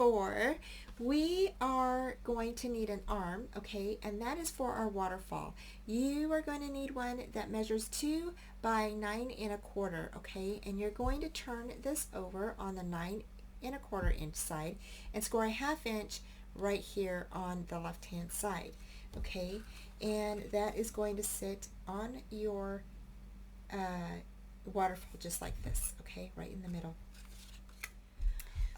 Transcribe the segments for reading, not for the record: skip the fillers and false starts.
4, we are going to need an arm, okay, and that is for our waterfall. You are going to need one that measures 2 by 9 1/4, okay, and you're going to turn this over on the 9 1/4 inch side and score a 1/2 inch right here on the left hand side, okay, and that is going to sit on your waterfall just like this, okay, right in the middle.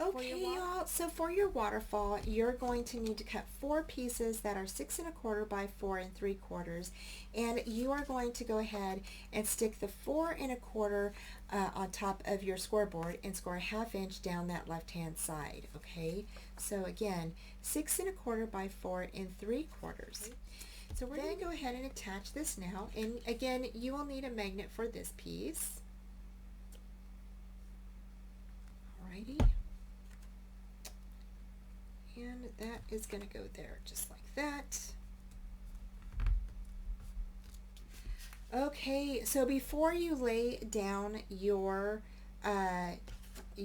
Okay, y'all, so for your waterfall, you're going to need to cut 4 pieces that are 6 1/4 by 4 3/4, and you are going to go ahead and stick the 4 1/4 on top of your scoreboard and score a 1/2 inch down that left hand side, okay? So again, 6 1/4 by 4 3/4. So we're going to go ahead and attach this now, and again, you will need a magnet for this piece. Alrighty. And that is going to go there just like that. Okay, so before you lay down your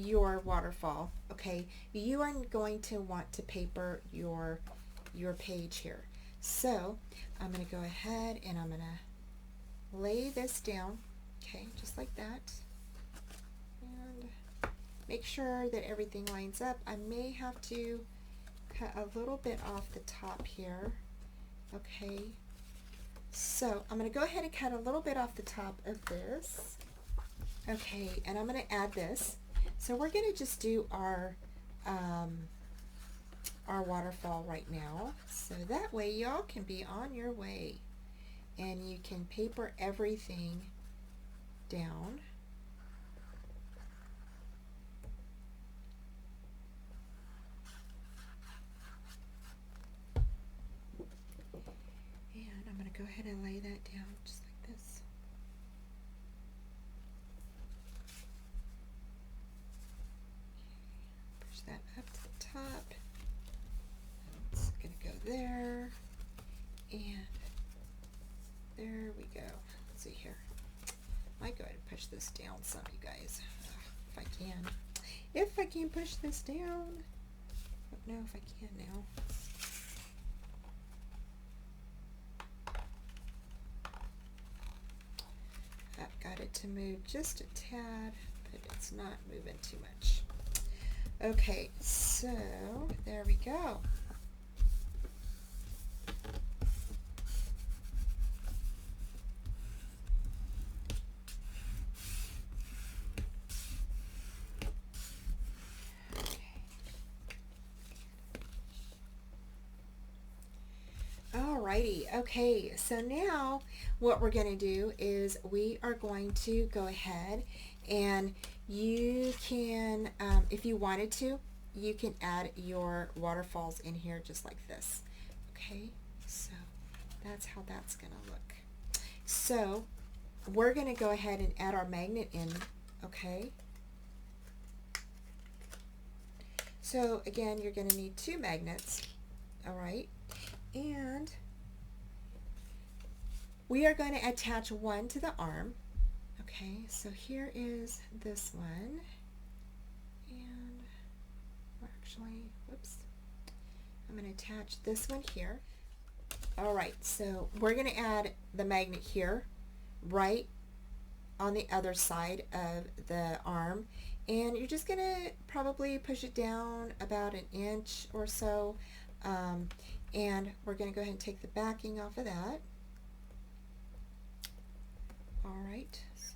waterfall, okay, you are going to want to paper your page here. So I'm going to go ahead and I'm going to lay this down, okay, just like that, and make sure that everything lines up. I may have to cut a little bit off the top here, okay, so I'm going to go ahead and cut a little bit off the top of this, okay, and I'm going to add this. So we're going to just do our waterfall right now, so that way y'all can be on your way and you can paper everything down. And I'm going to go ahead and lay that down just like this. Push that up to the top. It's going to go there, and there we go. Let's see here. I might go ahead and push this down some, you guys, if I can. If I can push this down. I don't know if I can now. I've got it to move just a tad, but it's not moving too much. Okay, so there we go. Alrighty, okay, so now what we're going to do is we are going to go ahead and you can, if you wanted to, you can add your waterfalls in here just like this. Okay, so that's how that's going to look. So we're going to go ahead and add our magnet in, okay? So again, you're going to need 2 magnets, alright? And we are going to attach one to the arm. Okay, so here is this one, and actually, whoops, I'm going to attach this one here. Alright, so we're going to add the magnet here, right on the other side of the arm, and you're just going to probably push it down about 1 inch or so, and we're going to go ahead and take the backing off of that. Alright, so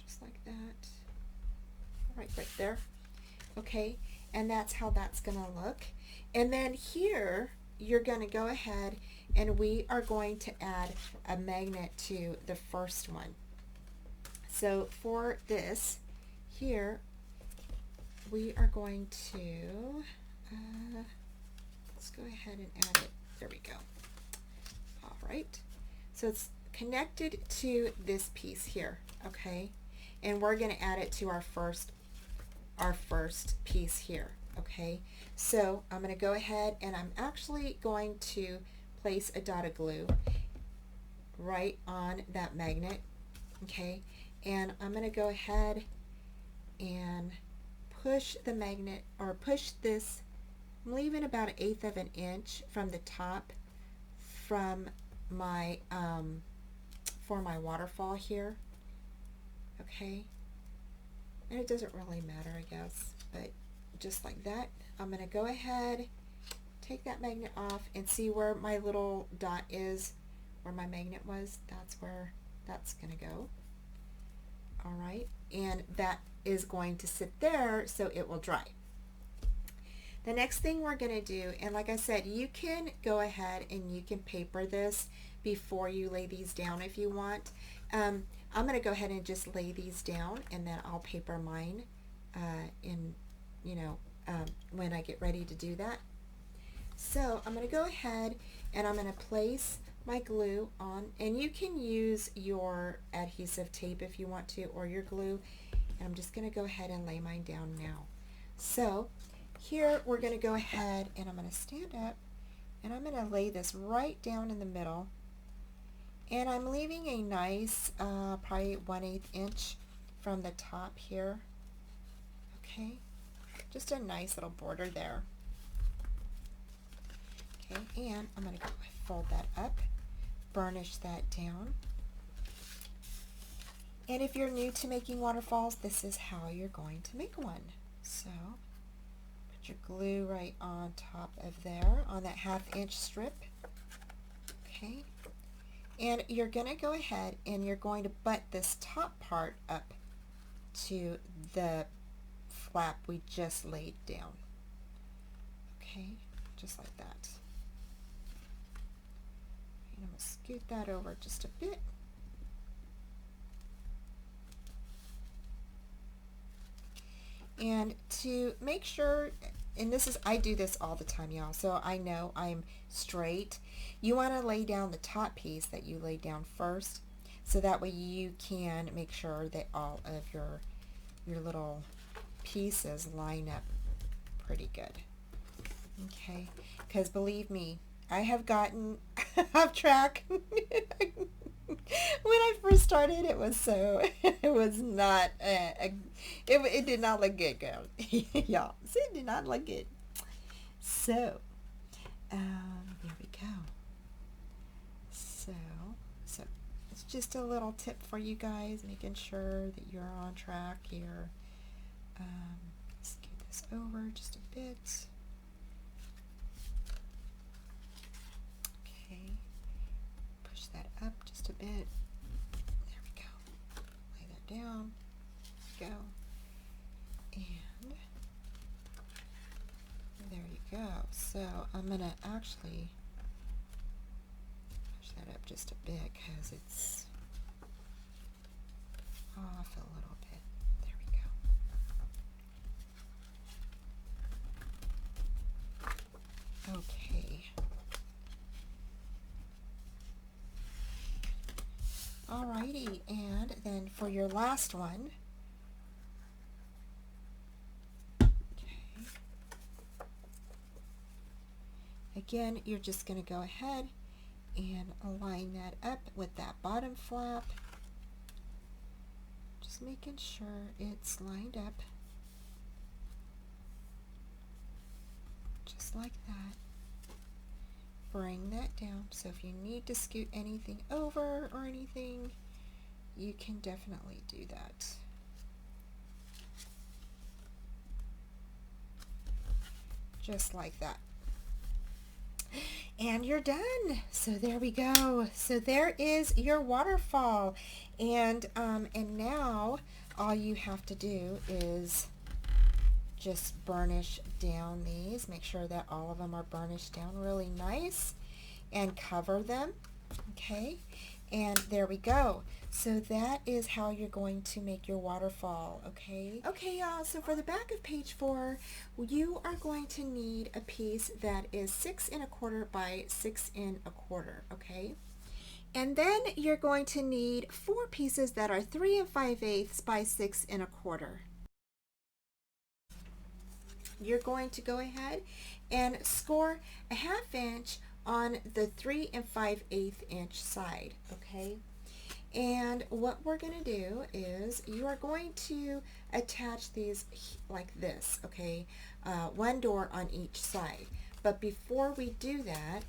just like that. Alright, right there. Okay, and that's how that's going to look. And then here, you're going to go ahead and we are going to add a magnet to the first one. So for this, here, we are going to, let's go ahead and add it. There we go. Alright. So it's connected to this piece here, okay? And we're going to add it to our first piece here, okay? So I'm going to go ahead and I'm actually going to place a dot of glue right on that magnet, okay? And I'm going to go ahead and push the magnet, or push this, I'm leaving about 1/8 of an inch from the top from my for my waterfall here. Okay, and it doesn't really matter, I guess, but just like that. I'm going to go ahead, take that magnet off, and see where my little dot is, where my magnet was. That's where that's going to go. All right, and that is going to sit there so it will dry. The next thing we're going to do, and like I said, you can go ahead and you can paper this before you lay these down if you want. I'm going to go ahead and just lay these down, and then I'll paper mine when I get ready to do that. So I'm going to go ahead and I'm going to place my glue on, and you can use your adhesive tape if you want to, or your glue, and I'm just going to go ahead and lay mine down now. So here we're going to go ahead and I'm going to stand up and I'm going to lay this right down in the middle, and I'm leaving a nice probably 1/8 inch from the top here. Okay, just a nice little border there. Okay, and I'm going to go fold that up, burnish that down. And if you're new to making waterfalls, this is how you're going to make one. So put your glue right on top of there on that 1/2 inch strip. Okay, and you're going to go ahead and you're going to butt this top part up to the flap we just laid down. Okay, just like that. And I'm going to scoot that over just a bit. And to make sure, and this is, I do this all the time, y'all, so I know I'm straight. You want to lay down the top piece that you laid down first, so that way you can make sure that all of your little pieces line up pretty good. Okay, because believe me, I have gotten off track. When I first started, it was not, it did not look good, girl. Y'all, see, it did not look good. So, there we go. So it's just a little tip for you guys, making sure that you're on track here. Scoot this over just a bit. That up just a bit. There we go. Lay that down. Go. And there you go. So I'm going to actually push that up just a bit because it's off a little bit. There we go. Okay. Alrighty, and then for your last one, okay, again, you're just going to go ahead and align that up with that bottom flap, just making sure it's lined up, just like that. Bring that down, so if you need to scoot anything over or anything, you can definitely do that. Just like that. And you're done. So there we go. So there is your waterfall. And now all you have to do is just burnish down these. Make sure that all of them are burnished down really nice and cover them. Okay, and there we go. So that is how you're going to make your waterfall. Okay, y'all, so for the back of page 4, you are going to need a piece that is 6 1/4 by 6 1/4. Okay, and then you're going to need 4 pieces that are 3 5/8 by 6 1/4. You're going to go ahead and score a 1/2 inch on the 3 5/8 inch side. Okay, And what we're going to do is you are going to attach these like this, okay? One door on each side. But before we do that,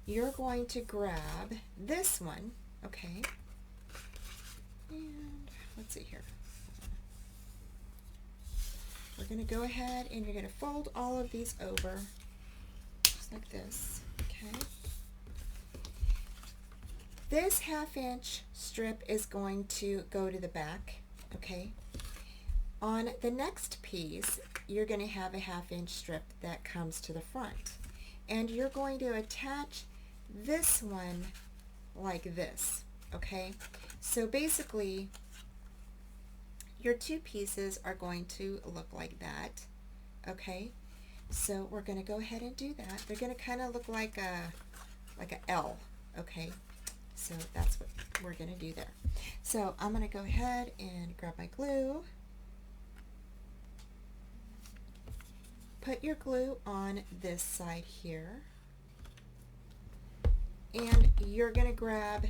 you're going to grab this one, okay? And let's see here. We're going to go ahead and you're going to fold all of these over just like this, okay? This 1/2 inch strip is going to go to the back, okay? On the next piece, you're going to have a 1/2 inch strip that comes to the front. And you're going to attach this one like this, okay? So basically, your two pieces are going to look like that, okay? So we're going to go ahead and do that. They're going to kind of look like a L, okay? So that's what we're going to do there. So I'm going to go ahead and grab my glue. Put your glue on this side here. And you're going to grab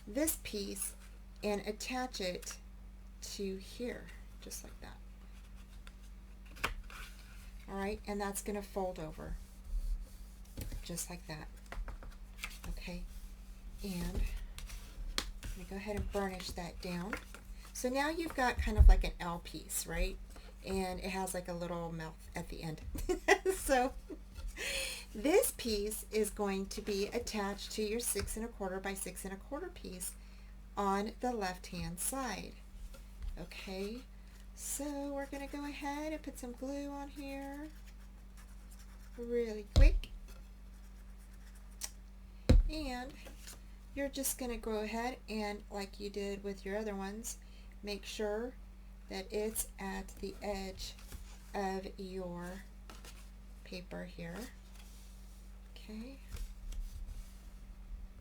this piece and attach it to here, just like that. All right, and that's going to fold over, just like that. Okay. And I'm going to go ahead and burnish that down. So now you've got kind of like an L piece, right? And it has like a little mouth at the end. So this piece is going to be attached to your 6 1/4 by 6 1/4 piece on the left hand side. Okay, so we're going to go ahead and put some glue on here really quick. And you're just going to go ahead and, like you did with your other ones, make sure that it's at the edge of your paper here. Okay.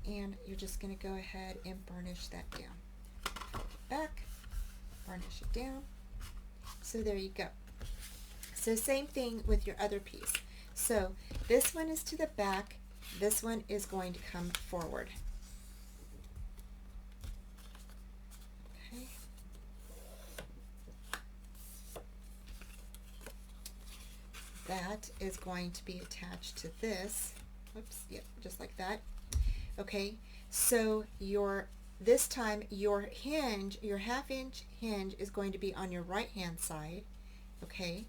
And you're just going to go ahead and burnish that down. Back, burnish it down. So there you go. So same thing with your other piece. So this one is to the back, this one is going to come forward. That is going to be attached to this. Oops, yep, just like that. Okay, so this time your hinge, your 1/2 inch hinge is going to be on your right hand side. Okay,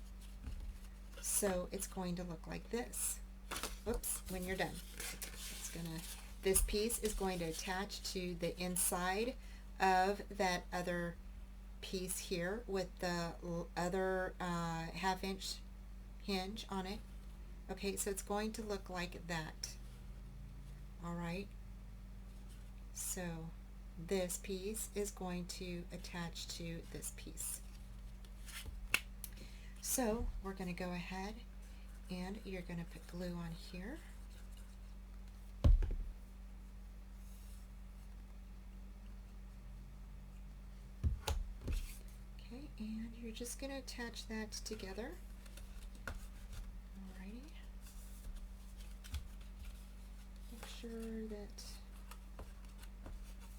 so it's going to look like this. Whoops, when you're done. This piece is going to attach to the inside of that other piece here with the other 1/2 inch hinge on it. Okay, so it's going to look like that. All right, so this piece is going to attach to this piece. So we're going to go ahead and you're going to put glue on here. Okay, and you're just going to attach that together. Sure that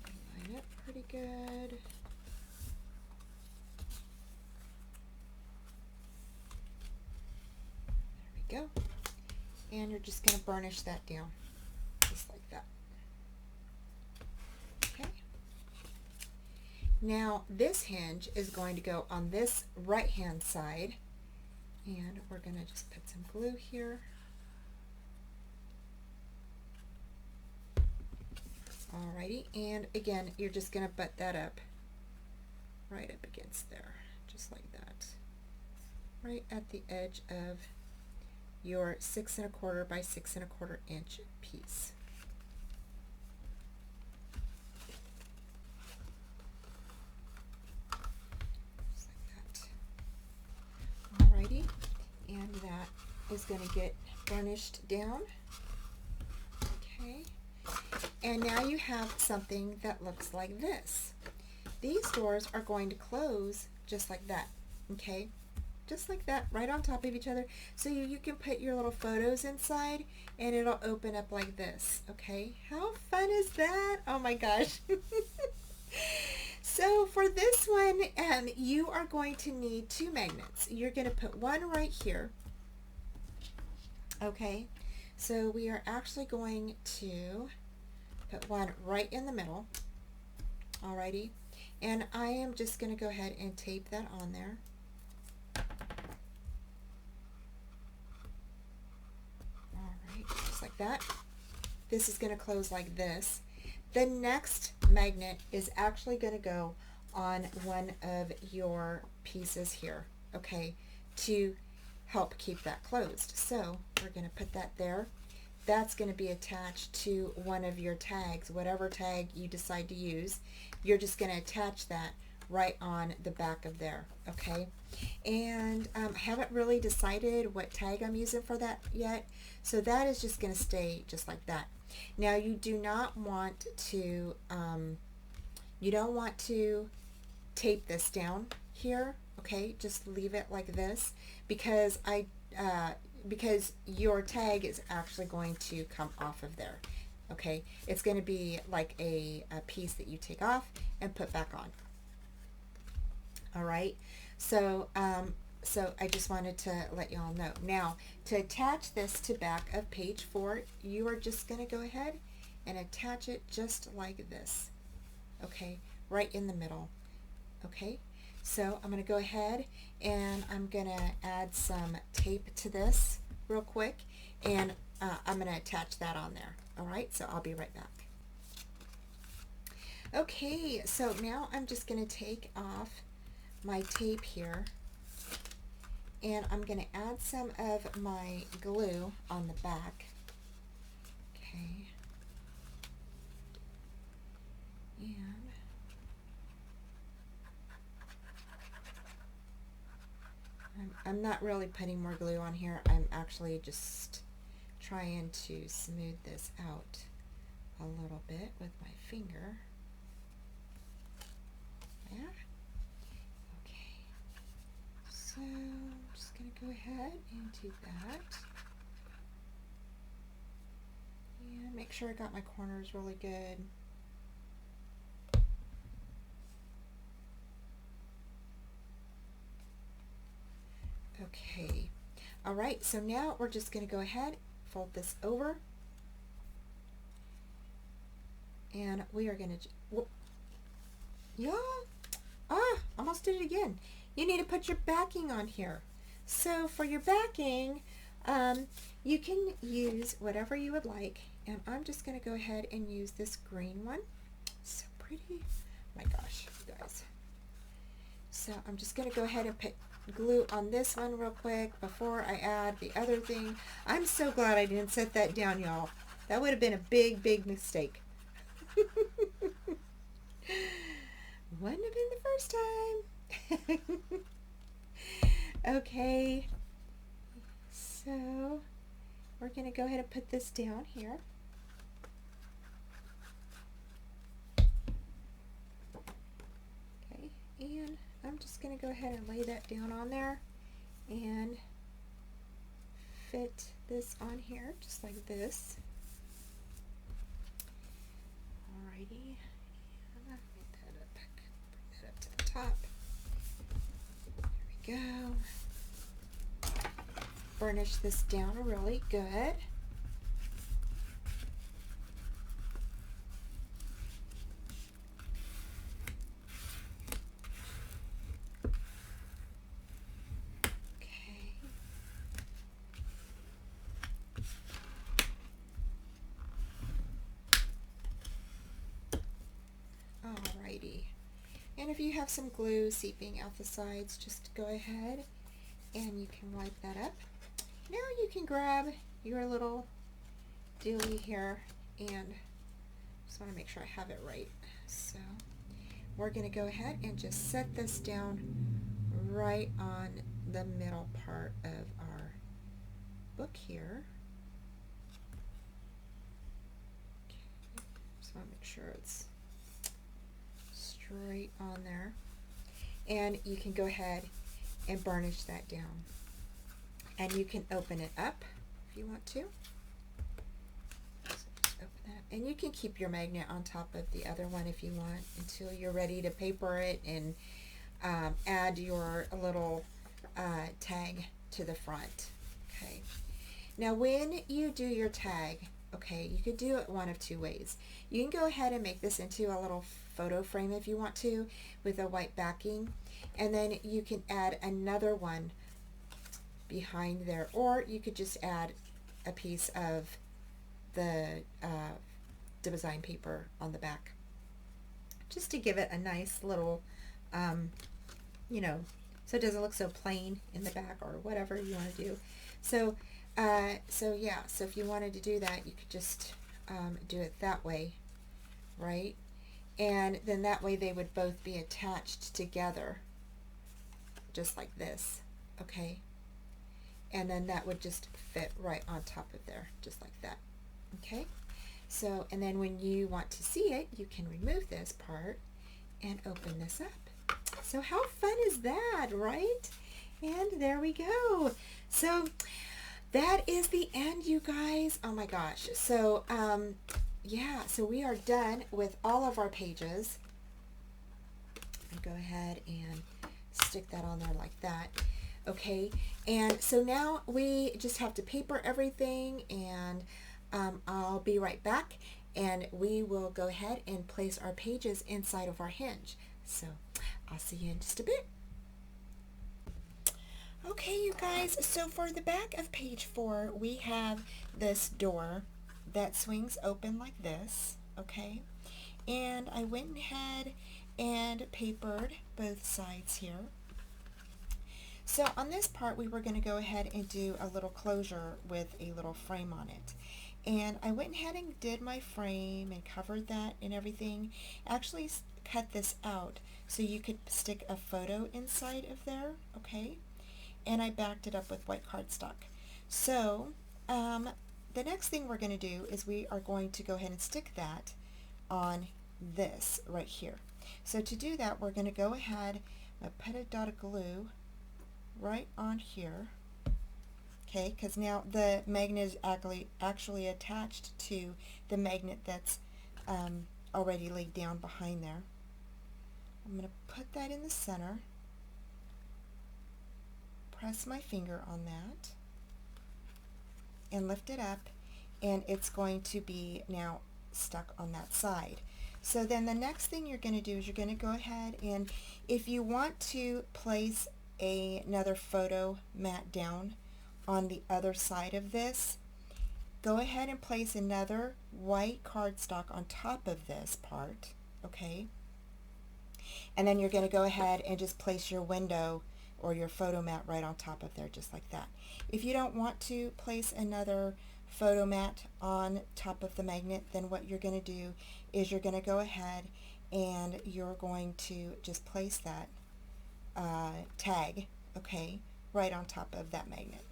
I line up pretty good. There we go. And you're just going to burnish that down, just like that. Okay. Now this hinge is going to go on this right hand side, and we're going to just put some glue here. Alrighty, and again, you're just going to butt that up right up against there, just like that, right at the edge of your 6 1/4 by 6 1/4 inch piece. Just like that. Alrighty, and that is going to get burnished down. Okay. And now you have something that looks like this. These doors are going to close just like that, okay? Just like that, right on top of each other. So you can put your little photos inside and it'll open up like this, okay? How fun is that? Oh my gosh. So for this one, you are going to need 2 magnets. You're going to put one right here. Okay, so we are actually going to put one right in the middle. Alrighty, and I am just going to go ahead and tape that on there. Alright, just like that. This is going to close like this. The next magnet is actually going to go on one of your pieces here, okay, to help keep that closed. So we're going to put that there. That's going to be attached to one of your tags, whatever tag you decide to use. You're just going to attach that right on the back of there, okay? And I haven't really decided what tag I'm using for that yet, so that is just going to stay just like that. Now you do not want to, you don't want to tape this down here, okay? Just leave it like this, because because your tag is actually going to come off of there, okay? It's going to be like a piece that you take off and put back on. All right, so so I just wanted to let you all know. Now, to attach this to back of page 4, you are just going to go ahead and attach it just like this, okay, right in the middle, okay? So I'm going to go ahead and I'm going to add some tape to this real quick, and I'm going to attach that on there. All right, so I'll be right back. Okay, so now I'm just going to take off my tape here, and I'm going to add some of my glue on the back. Okay. And I'm not really putting more glue on here. I'm actually just trying to smooth this out a little bit with my finger. Yeah. Okay. So I'm just going to go ahead and do that. And make sure I got my corners really good. Okay, all right, so now we're just going to go ahead, fold this over, and we are going to, yeah, almost did it again. You need to put your backing on here. So for your backing, you can use whatever you would like, and I'm just going to go ahead and use this green one. So pretty. Oh my gosh, you guys. So I'm just going to go ahead and put glue on this one real quick before I add the other thing. I'm so glad I didn't set that down, y'all. That would have been a big mistake. Wouldn't have been the first time. Okay, so we're going to go ahead and put this down here. Okay, and I'm just going to go ahead and lay that down on there and fit this on here just like this. Alrighty, and I'll get that up, bring that up to the top. There we go. Burnish this down really good. Alrighty, and if you have some glue seeping out the sides, just go ahead and you can wipe that up. Now you can grab your little dealie here, and just want to make sure I have it right. So we're going to go ahead and just set this down right on the middle part of our book here. Okay. Just want to make sure it's straight on there, and you can go ahead and burnish that down, and you can open it up if you want to. So just open that up and you can keep your magnet on top of the other one if you want until you're ready to paper it and add your little tag to the front. Okay. Now when you do your tag, okay, you could do it one of two ways. You can go ahead and make this into a little photo frame if you want to, with a white backing, and then you can add another one behind there, or you could just add a piece of the design paper on the back, just to give it a nice little, you know, so it doesn't look so plain in the back, or whatever you want to do. So yeah, so if you wanted to do that, you could just do it that way, right? And then that way they would both be attached together, just like this, okay? And then that would just fit right on top of there, just like that, okay? So, and then when you want to see it, you can remove this part and open this up. So how fun is that, right? And there we go. So that is the end, you guys. Oh my gosh. So yeah, so we are done with all of our pages. I'll go ahead and stick that on there like that. Okay, and so now we just have to paper everything, and I'll be right back, and we will go ahead and place our pages inside of our hinge. So I'll see you in just a bit. Okay, you guys, so for the back of page 4, we have this door that swings open like this, okay? And I went ahead and papered both sides here. So on this part, we were going to go ahead and do a little closure with a little frame on it. And I went ahead and did my frame and covered that and everything. Actually cut this out so you could stick a photo inside of there, okay? And I backed it up with white cardstock. So the next thing we're going to do is we are going to go ahead and stick that on this right here. So to do that, we're going to go ahead and put a dot of glue right on here, okay, because now the magnet is actually attached to the magnet that's already laid down behind there. I'm going to put that in the center, press my finger on that, and lift it up, and it's going to be now stuck on that side. So then the next thing you're going to do is you're going to go ahead, and if you want to place another photo mat down on the other side of this, go ahead and place another white cardstock on top of this part, okay? And then you're going to go ahead and just place your window or your photo mat right on top of there, just like that. If you don't want to place another photo mat on top of the magnet, then what you're going to do is you're going to go ahead and you're going to just place that tag, okay, right on top of that magnet.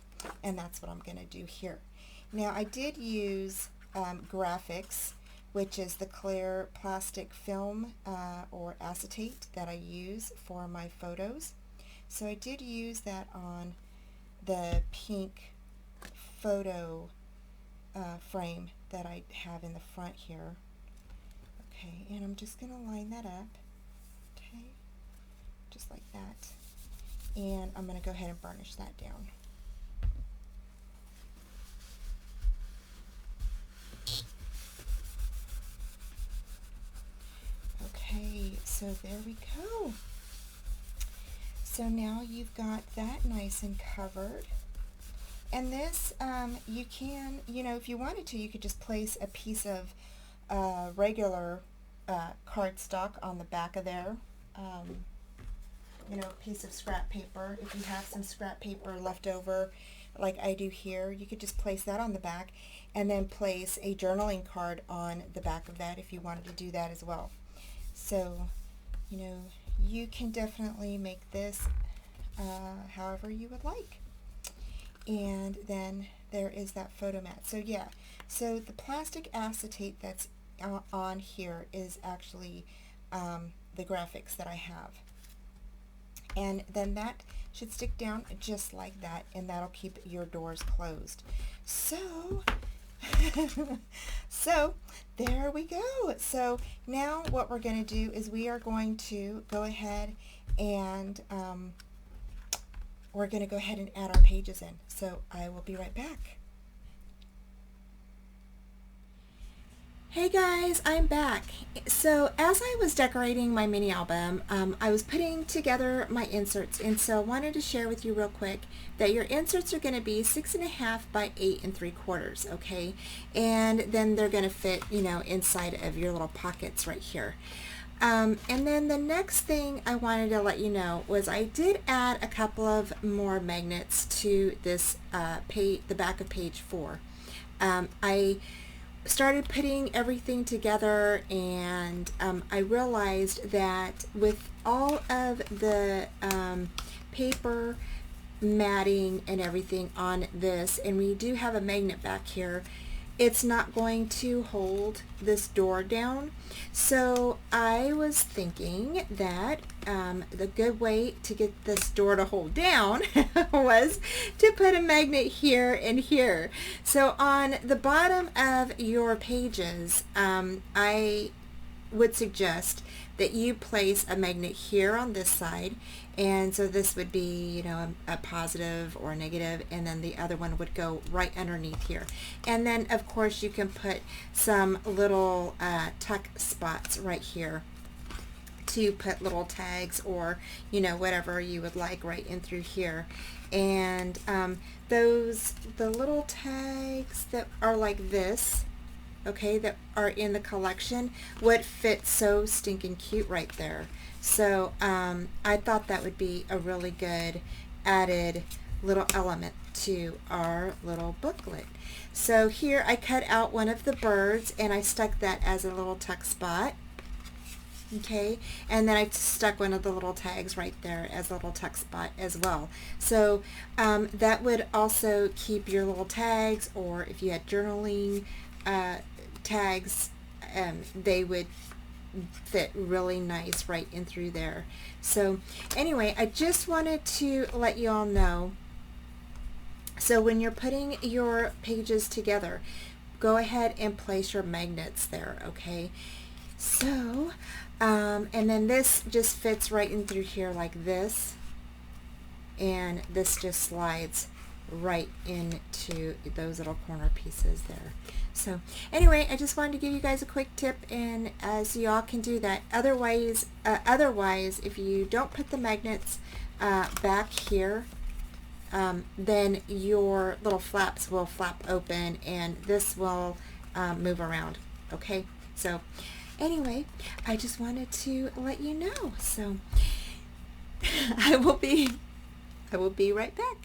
And that's what I'm going to do here. Now I did use graphics, which is the clear plastic film or acetate that I use for my photos. So I did use that on the pink photo frame that I have in the front here. Okay, and I'm just going to line that up, okay, just like that. And I'm going to go ahead and burnish that down. Okay, so there we go. So now you've got that nice and covered. And this, you can, you know, if you wanted to, you could just place a piece of regular cardstock on the back of there. You know, a piece of scrap paper. If you have some scrap paper left over, like I do here, you could just place that on the back and then place a journaling card on the back of that if you wanted to do that as well. So, you know, you can definitely make this however you would like. And then there is that photo mat. So yeah, so the plastic acetate that's on here is actually the graphics that I have. And then that should stick down just like that, and that'll keep your doors closed. So So there we go. So now what we're going to do is we are going to go ahead and we're going to go ahead and add our pages in. So I will be right back. Hey guys, I'm back. So as I was decorating my mini album, I was putting together my inserts, and so I wanted to share with you real quick that your inserts are going to be 6.5 by 8 3/4, okay? And then they're going to fit, you know, inside of your little pockets right here. And then the next thing I wanted to let you know was I did add a couple of more magnets to this the back of page 4. I started putting everything together, and I realized that with all of the paper matting and everything on this, and we do have a magnet back here, it's not going to hold this door down. So I was thinking that the good way to get this door to hold down was to put a magnet here and here. So on the bottom of your pages, I would suggest that you place a magnet here on this side, and so this would be, you know, a positive or a negative, and then the other one would go right underneath here. And then of course you can put some little tuck spots right here to put little tags, or, you know, whatever you would like right in through here. And the little tags that are like this, okay, that are in the collection would fit so stinking cute right there. So I thought that would be a really good added little element to our little booklet. So here I cut out one of the birds and I stuck that as a little tuck spot. Okay, and then I stuck one of the little tags right there as a little tuck spot as well. So that would also keep your little tags, or if you had journaling tags, they would fit really nice right in through there. So anyway, I just wanted to let you all know, so when you're putting your pages together, go ahead and place your magnets there, okay? So and then this just fits right in through here like this, and this just slides right into those little corner pieces there. So anyway, I just wanted to give you guys a quick tip, and so y'all can do that. Otherwise, if you don't put the magnets back here, then your little flaps will flap open and this will move around. Okay, so anyway, I just wanted to let you know. So I will be right back.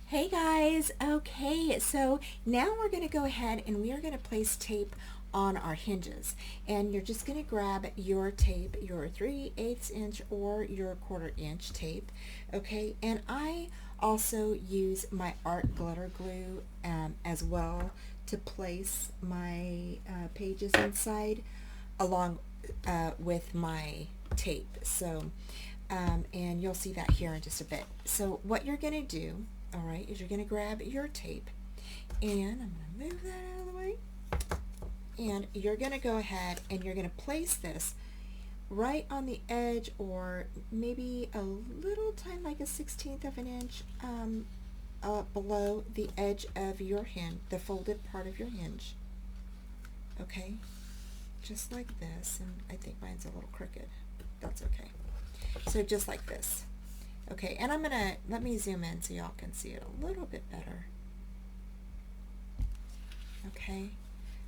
Hey guys, okay, so now we're going to go ahead and we are going to place tape on our hinges, and you're just going to grab your tape, your 3/8 inch or your 1/4 inch tape, okay? And I also use my art glitter glue as well to place my pages inside along with my tape. So and you'll see that here in just a bit. So what you're going to do, all right, is you're going to grab your tape, and I'm going to move that out of the way, and you're going to go ahead and you're going to place this right on the edge, or maybe a little tiny, like a 1/16 of an inch below the edge of your hinge, the folded part of your hinge, okay, just like this. And I think mine's a little crooked, but that's okay. So just like this. Okay, and I'm gonna, let me zoom in so y'all can see it a little bit better. Okay,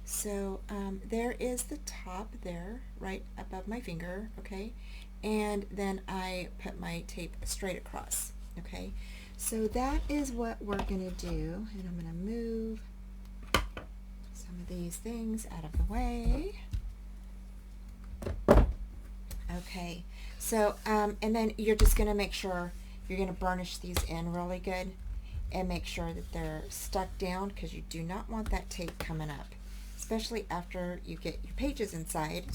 so there is the top there, right above my finger, okay, and then I put my tape straight across, okay. So that is what we're gonna do, and I'm gonna move some of these things out of the way. Okay, so and then you're just going to make sure you're going to burnish these in really good and make sure that they're stuck down, because you do not want that tape coming up, especially after you get your pages inside.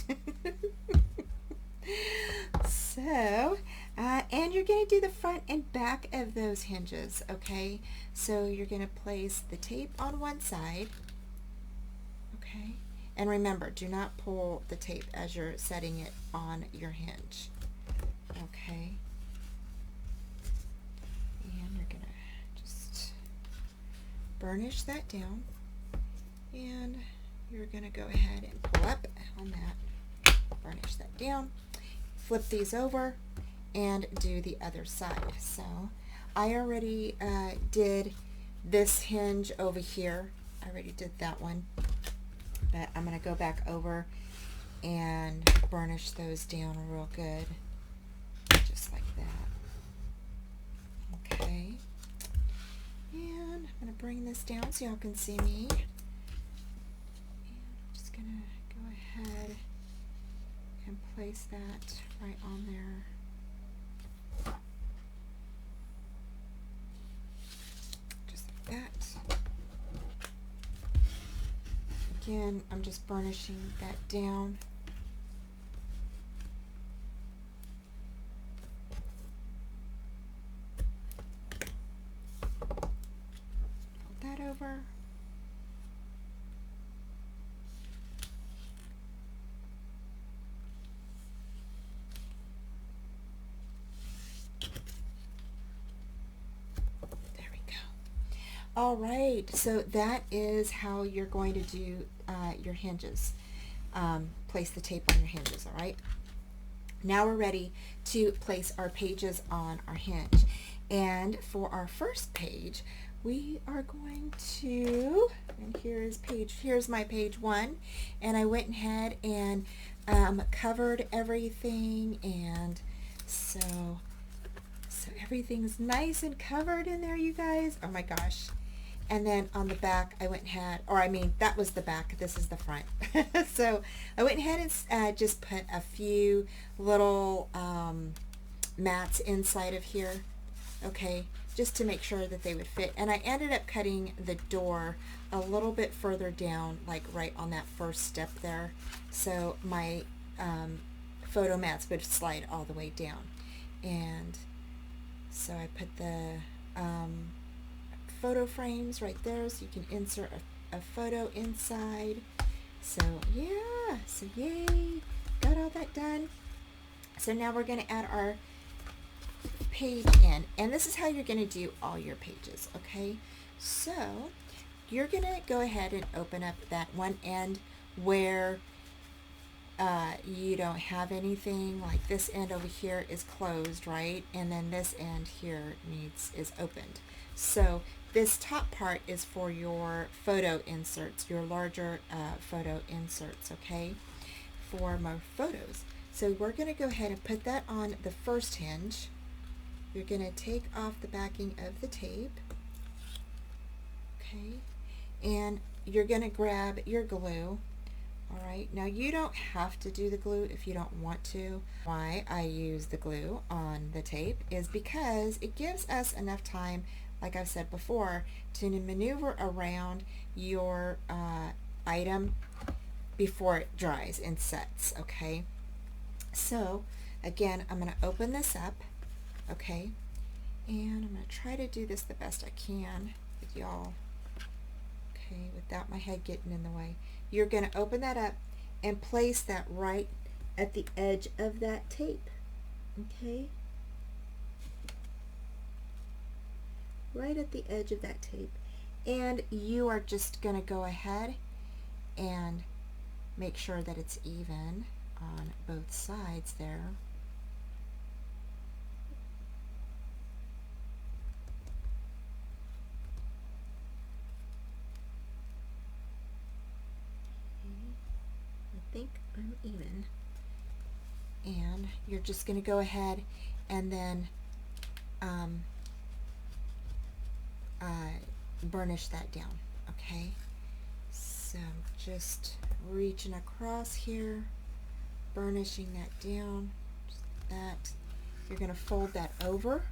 So and you're going to do the front and back of those hinges, okay? So you're going to place the tape on one side, Okay, and remember, do not pull the tape as you're setting it on your hinge. Okay, and you're gonna just burnish that down, and you're gonna go ahead and pull up on that, burnish that down, flip these over, and do the other side. So I already did this hinge over here. I already did that one, but I'm going to go back over and burnish those down real good, just like that. Okay, and I'm going to bring this down so y'all can see me. And I'm just going to go ahead and place that right on there. That. Again, I'm just burnishing that down. Fold that over. All right, so that is how you're going to do your hinges. Place the tape on your hinges, all right? Now we're ready to place our pages on our hinge. And for our first page, we are going to, and here's my page 1, and I went ahead and covered everything, and so everything's nice and covered in there, you guys. Oh my gosh. And then on the back, I went ahead, or I mean, that was the back, this is the front. So I went ahead and just put a few little mats inside of here, okay, just to make sure that they would fit. And I ended up cutting the door a little bit further down, like right on that first step there, so my photo mats would slide all the way down. And so I put the photo frames right there, so you can insert a photo inside. So yeah, so yay, got all that done. So now we're going to add our page in, and this is how you're going to do all your pages, okay? So you're going to go ahead and open up that one end where you don't have anything, like this end over here is closed, right? And then this end here is opened. So this top part is for your photo inserts, your larger photo inserts, okay, for more photos. So we're going to go ahead and put that on the first hinge. You're going to take off the backing of the tape, okay, and you're going to grab your glue. All right, now you don't have to do the glue if you don't want to. Why I use the glue on the tape is because it gives us enough time, like I've said before, to maneuver around your item before it dries and sets, okay? So again, I'm going to open this up, okay, and I'm going to try to do this the best I can with y'all, okay, without my head getting in the way. You're going to open that up and place that right at the edge of that tape, okay? Right at the edge of that tape. And you are just going to go ahead and make sure that it's even on both sides there. I think I'm even. And you're just going to go ahead and then burnish that down, okay? So just reaching across here, burnishing that down, just that. You're going to fold that over,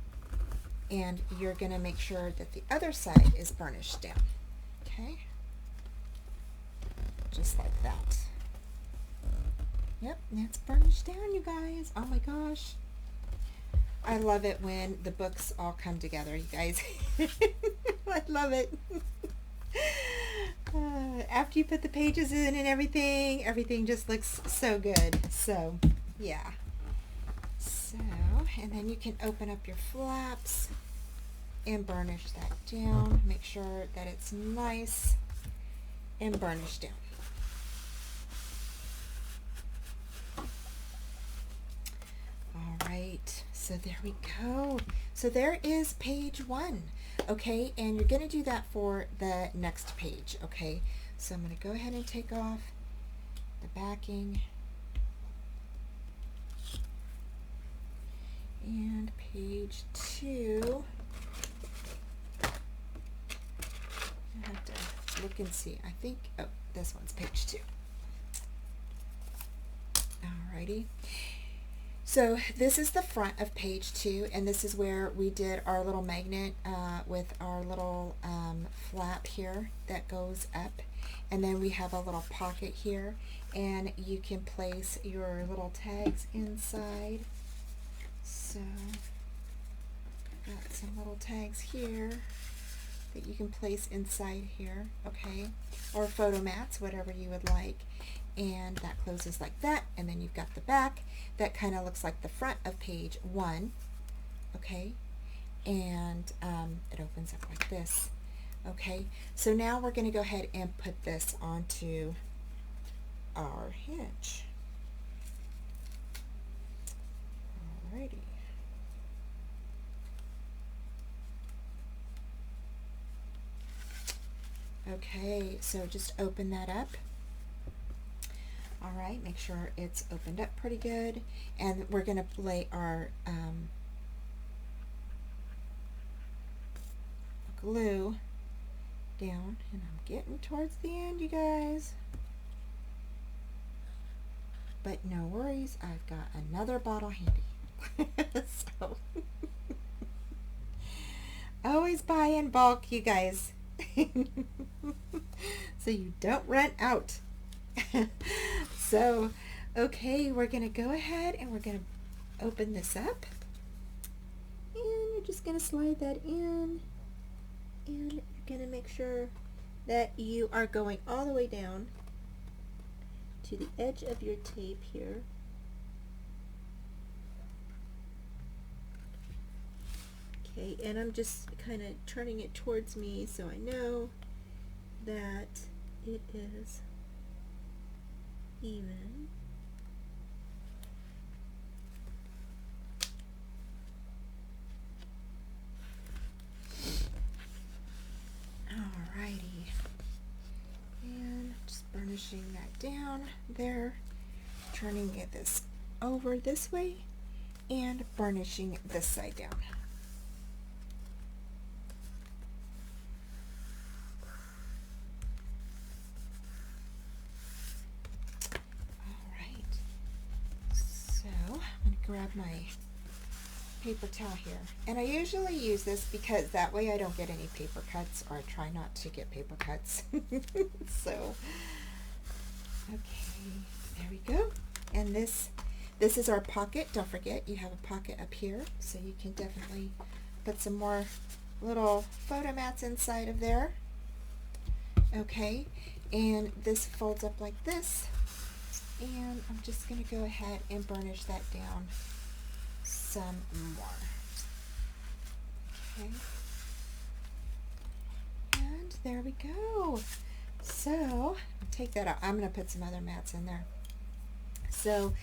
and you're going to make sure that the other side is burnished down, okay? Just like that. Yep, that's burnished down, you guys. Oh my gosh. I love it when the books all come together, you guys. I love it. After you put the pages in and everything just looks so good. So, yeah. So, and then you can open up your flaps and burnish that down. Make sure that it's nice and burnished down. All right, so there we go. So there is page 1, okay? And you're going to do that for the next page, okay? So I'm going to go ahead and take off the backing. And page 2. I have to look and see. I think, oh, this one's page 2. Alrighty. So this is the front of page 2, and this is where we did our little magnet with our little flap here that goes up, and then we have a little pocket here, and you can place your little tags inside. So got some little tags here that you can place inside here, okay, or photo mats, whatever you would like. And that closes like that, and then you've got the back that kind of looks like the front of page 1, okay, and it opens up like this, okay. So now we're going to go ahead and put this onto our hinge. Alrighty. Okay, so just open that up. All right, make sure it's opened up pretty good, and we're going to lay our glue down, and I'm getting towards the end, you guys, but no worries, I've got another bottle handy. So always buy in bulk, you guys, so you don't run out. So, okay, we're going to go ahead and we're going to open this up, and you're just going to slide that in, and you're going to make sure that you are going all the way down to the edge of your tape here. Okay, and I'm just kind of turning it towards me so I know that it is even. Alrighty, and just burnishing that down there, turning it this over this way, and burnishing this side down. Grab my paper towel here, and I usually use this because that way I don't get any paper cuts, or I try not to get paper cuts. So okay, there we go. And this is our pocket. Don't forget you have a pocket up here, so you can definitely put some more little photo mats inside of there. Okay, and this folds up like this, and I'm just going to go ahead and burnish that down some more. Okay, and there we go. So take that out. I'm going to put some other mats in there. So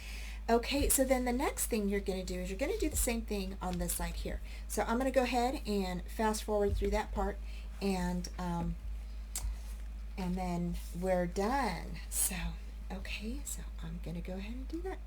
okay, so then the next thing you're going to do is you're going to do the same thing on this side here. So I'm going to go ahead and fast forward through that part, and then we're done. So okay, so I'm going to go ahead and do that.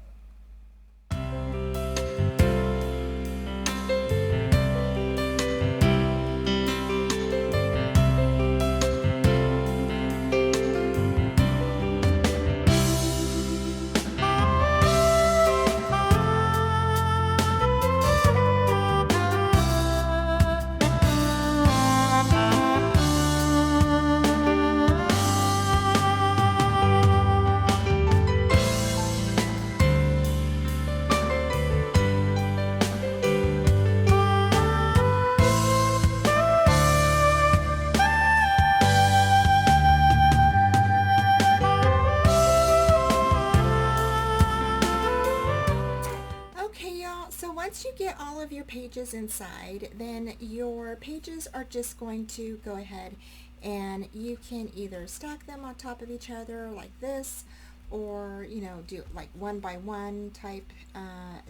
once you get all of your pages inside, then your pages are just going to go ahead and you can either stack them on top of each other like this, or do like one by one type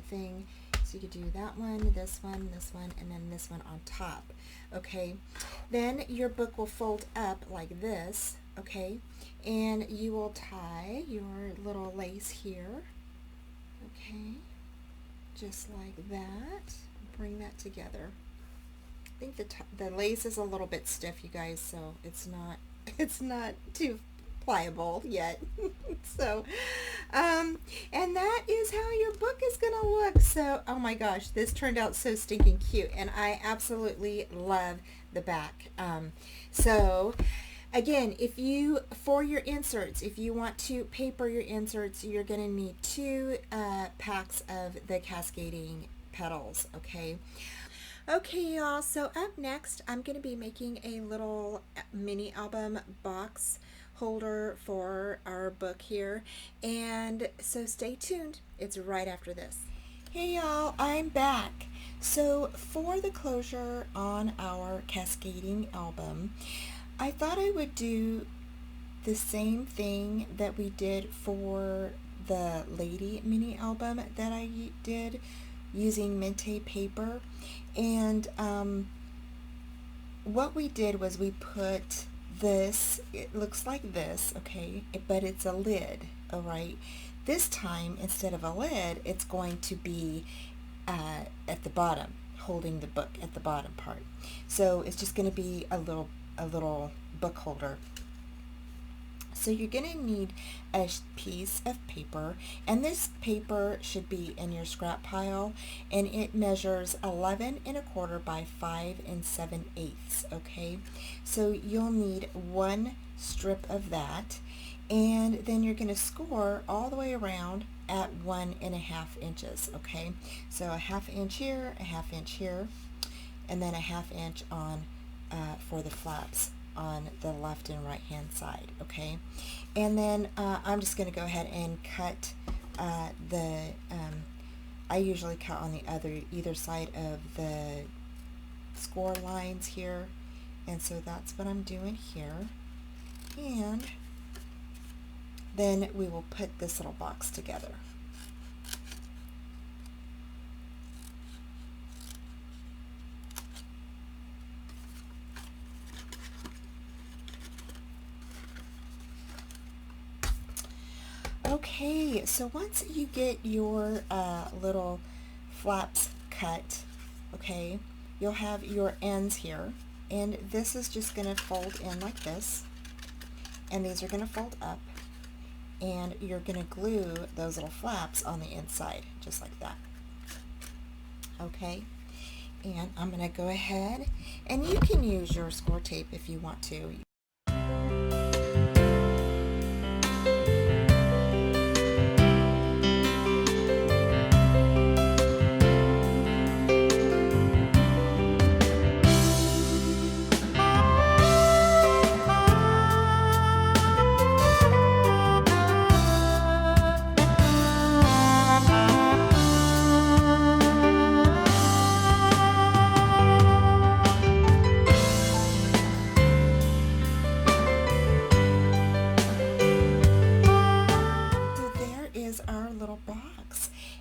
thing. So you could do that one, this one, and then this one on top. Okay, then your book will fold up like this. Okay, and you will tie your little lace here. Okay, just like that. Bring that together. I think the lace is a little bit stiff, you guys, so it's not too pliable yet. So and that is how your book is gonna look. So oh my gosh, this turned out so stinking cute, and I absolutely love the back. So again, for your inserts, if you want to paper your inserts, you're going to need 2 packs of the Cascading Petals, okay? Okay, y'all, so up next, I'm going to be making a little mini album box holder for our book here, and so stay tuned. It's right after this. Hey, y'all, I'm back. So for the closure on our Cascading album, I thought I would do the same thing that we did for the lady mini album that I did using Mente paper. And what we did was we put this, it looks like this, okay, but it's a lid, all right? This time, instead of a lid, it's going to be at the bottom, holding the book at the bottom part. So it's just going to be a little book holder. So you're going to need a piece of paper, and this paper should be in your scrap pile, and it measures 11 1/4 by 5 7/8, okay? So you'll need 1 strip of that, and then you're going to score all the way around at 1 1/2 inches, okay? So a 1/2 inch here, a 1/2 inch here, and then a 1/2 inch on for the flaps on the left and right hand side, okay? And then I'm just going to go ahead and cut I usually cut on the either side of the score lines here, and so that's what I'm doing here. And then we will put this little box together. Okay, so once you get your little flaps cut, okay, you'll have your ends here, and this is just going to fold in like this, and these are going to fold up, and you're going to glue those little flaps on the inside, just like that. Okay, and I'm going to go ahead, and you can use your score tape if you want to.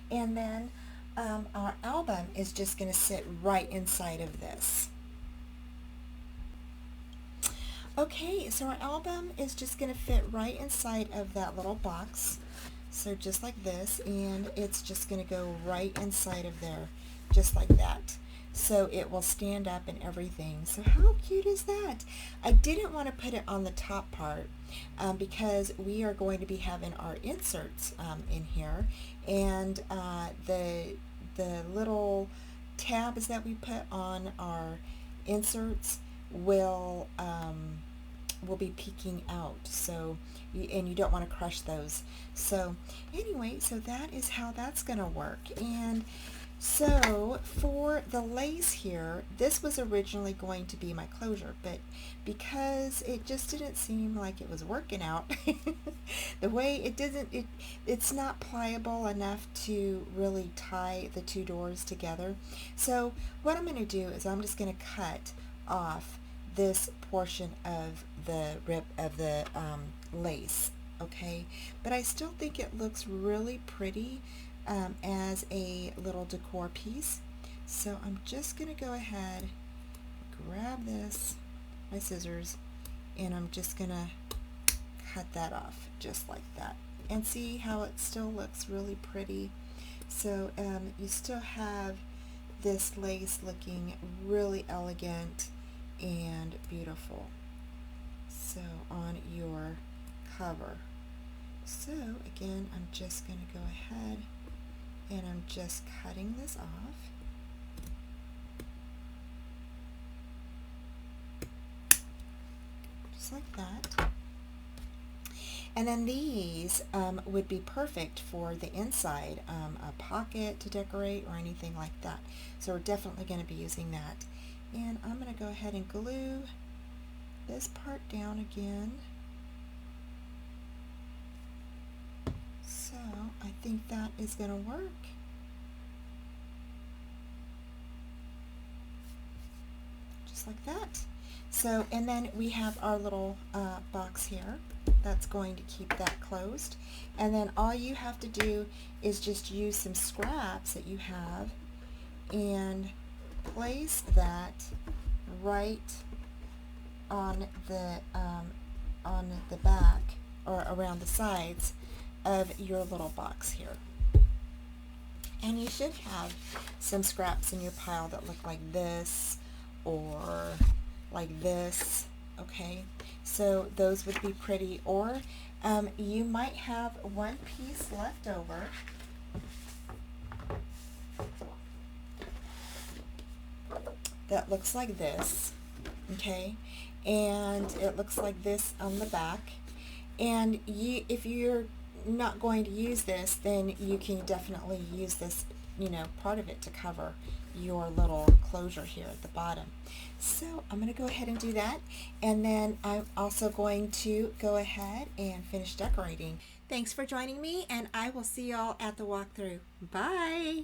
And then our album is just going to sit right inside of this. Okay, so our album is just going to fit right inside of that little box. So just like this, and it's just going to go right inside of there, just like that. So it will stand up and everything. So how cute is that? I didn't want to put it on the top part because we are going to be having our inserts in here, and the little tabs that we put on our inserts will be peeking out. So and you don't want to crush those. So anyway, so that is how that's going to work. And So for the lace here, this was originally going to be my closure, but because it just didn't seem like it was working out, the way it's not pliable enough to really tie the two doors together. So what I'm going to do is I'm just going to cut off this portion of the rib of the lace, okay? But I still think it looks really pretty as a little decor piece. So I'm just going to go ahead, grab this, my scissors, and I'm just going to cut that off just like that. And see how it still looks really pretty. So you still have this lace looking really elegant and beautiful. So on your cover. So again, I'm just going to go ahead and I'm just cutting this off. Just like that. And then these would be perfect for the inside, a pocket to decorate or anything like that. So we're definitely going to be using that. And I'm going to go ahead and glue this part down again. So I think that is going to work. Just like that. So, and then we have our little box here that's going to keep that closed. And then all you have to do is just use some scraps that you have and place that right on the back or around the sides of your little box here. And you should have some scraps in your pile that look like this or like this, okay? So those would be pretty, or you might have one piece left over that looks like this, okay? And it looks like this on the back. And if you're not going to use this, then you can definitely use this, you know, part of it to cover your little closure here at the bottom. So I'm going to go ahead and do that, and then I'm also going to go ahead and finish decorating. Thanks for joining me, and I will see y'all at the walkthrough. Bye!